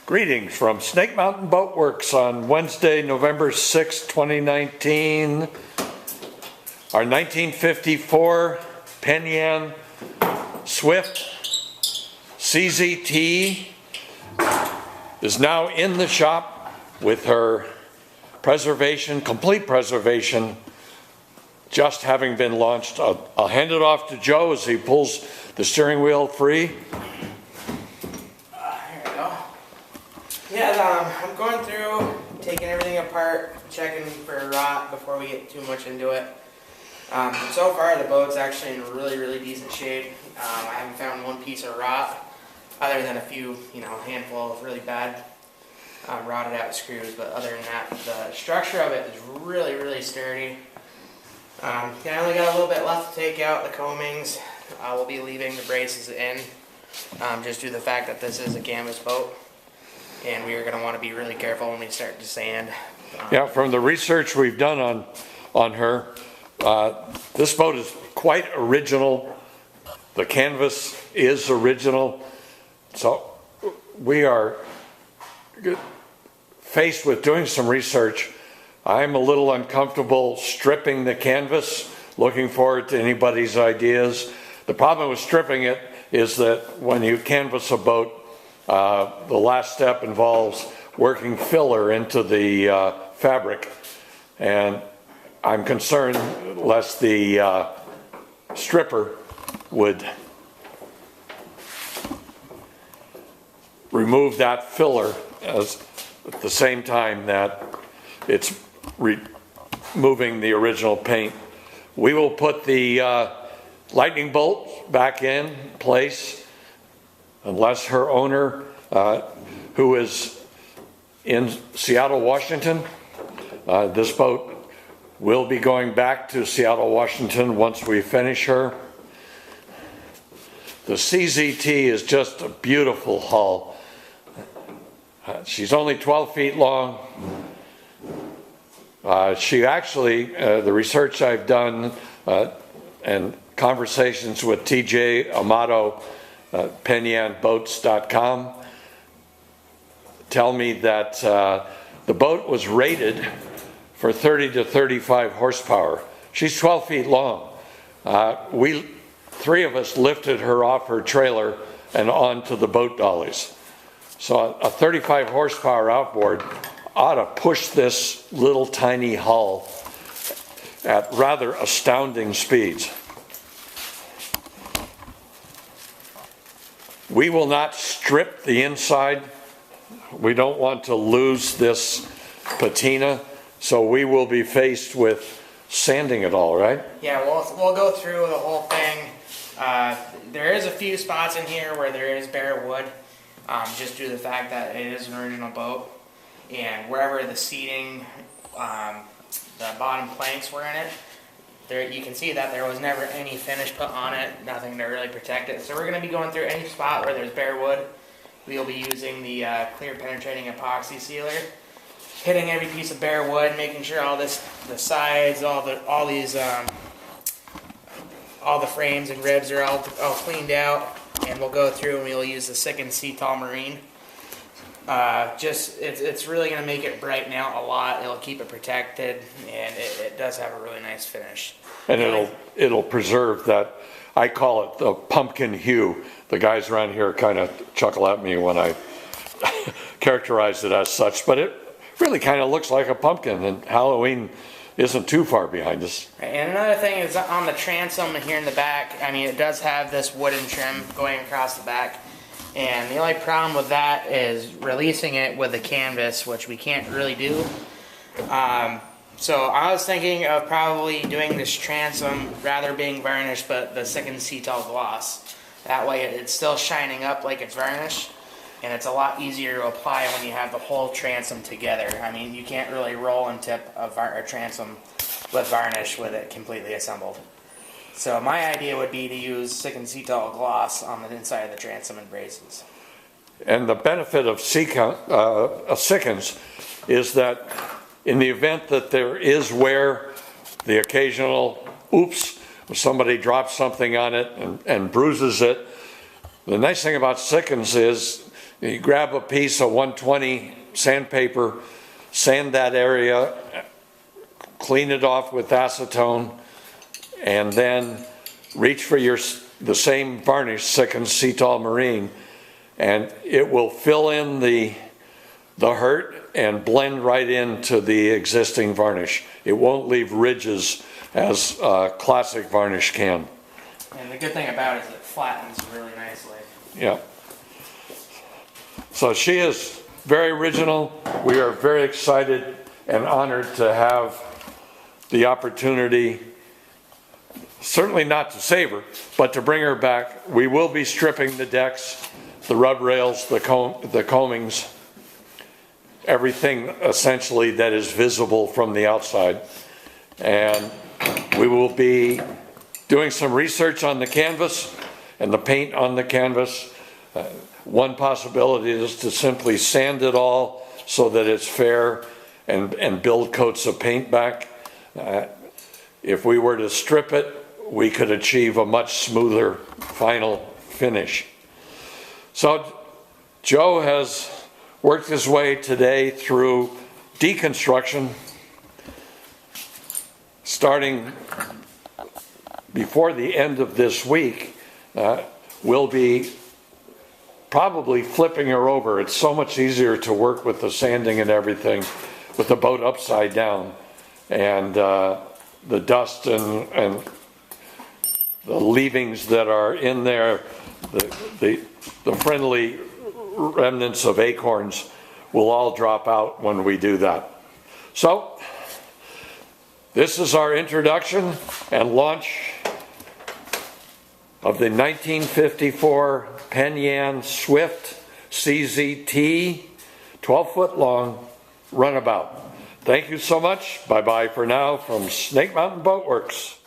Greetings from Snake Mountain Boat Works on Wednesday, November 6, 2019. Our 1954 Penn Swift CZT is now in the shop with her preservation, complete preservation, just having been launched. I'll hand it off to Joe as he pulls the steering wheel free. Yeah, I'm going through, taking everything apart, checking for rot before we get too much into it. So far, the boat's actually in really decent shape. I haven't found one piece of rot, other than a few, handful of really bad rotted out screws. But other than that, the structure of it is really sturdy. I only got a little bit left to take out. The coamings, we'll be leaving the braces in, just due to the fact that this is a canvas boat. And we are going to want to be really careful when we start to sand. Yeah, from the research we've done on her, this boat is quite original. The canvas is original. So we are faced with doing some research. I'm a little uncomfortable stripping the canvas, looking forward to anybody's ideas. The problem with stripping it is that when you canvas a boat, the last step involves working filler into the fabric, and I'm concerned lest the stripper would remove that filler at the same time that it's removing the original paint. We will put the lightning bolt back in place unless her owner, who is in Seattle, Washington, this boat will be going back to Seattle, Washington once we finish her. The CZT is just a beautiful hull. She's only 12 feet long. She actually, the research I've done and conversations with TJ Amato, PennYanBoats.com, tell me that the boat was rated for 30 to 35 horsepower. She's 12 feet long. Three of us lifted her off her trailer and onto the boat dollies. So a 35 horsepower outboard ought to push this little tiny hull at rather astounding speeds. We will not strip the inside. We don't want to lose this patina, so we will be faced with sanding it all, right? Yeah, we'll go through the whole thing. There is a few spots in here where there is bare wood, just due to the fact that it is an original boat. And wherever the seating, the bottom planks were in it, there, you can see that there was never any finish put on it, nothing to really protect it. So we're going to be going through any spot where there's bare wood. We'll be using the clear penetrating epoxy sealer, hitting every piece of bare wood, making sure all the sides, all the frames and ribs are all cleaned out. And we'll go through and we'll use the Sicken Seatall Marine. It's really going to make it brighten out a lot. It'll keep it protected, and it does have a really nice finish. And it'll preserve that, I call it the pumpkin hue. The guys around here kind of chuckle at me when I characterize it as such, but it really kind of looks like a pumpkin, and Halloween isn't too far behind us. And another thing is on the transom here in the back, it does have this wooden trim going across the back. And the only problem with that is releasing it with the canvas, which we can't really do. So I was thinking of probably doing this transom rather being varnished, but the Sicken Seatall gloss. That way it's still shining up like it's varnished, and it's a lot easier to apply when you have the whole transom together. You can't really roll and tip a transom with varnish with it completely assembled. So my idea would be to use Sicken Seatall gloss on the inside of the transom and braces. And the benefit of Sickens is that in the event that there is wear, the occasional oops, somebody drops something on it and bruises it, the nice thing about Sickens is You grab a piece of 120 sandpaper, sand that area, clean it off with acetone, and then reach for the same varnish, Second Cetal Marine, and it will fill in the hurt and blend right into the existing varnish. It won't leave ridges as classic varnish can. And the good thing about it is it flattens really nicely. Yeah. So she is very original. We are very excited and honored to have the opportunity, certainly not to save her, but to bring her back. We will be stripping the decks, the rub rails, the combings, everything essentially that is visible from the outside. And we will be doing some research on the canvas and the paint on the canvas. One possibility is to simply sand it all so that it's fair and build coats of paint back. If we were to strip it, we could achieve a much smoother final finish. So Joe has worked his way today through deconstruction, starting before the end of this week. We'll be probably flipping her over. It's so much easier to work with the sanding and everything with the boat upside down, and the dust and the leavings that are in there, the friendly remnants of acorns will all drop out when we do that. So this is our introduction and launch of the 1954 Penn Swift CZT 12-foot long runabout. Thank you so much. Bye-bye for now from Snake Mountain Boat Works.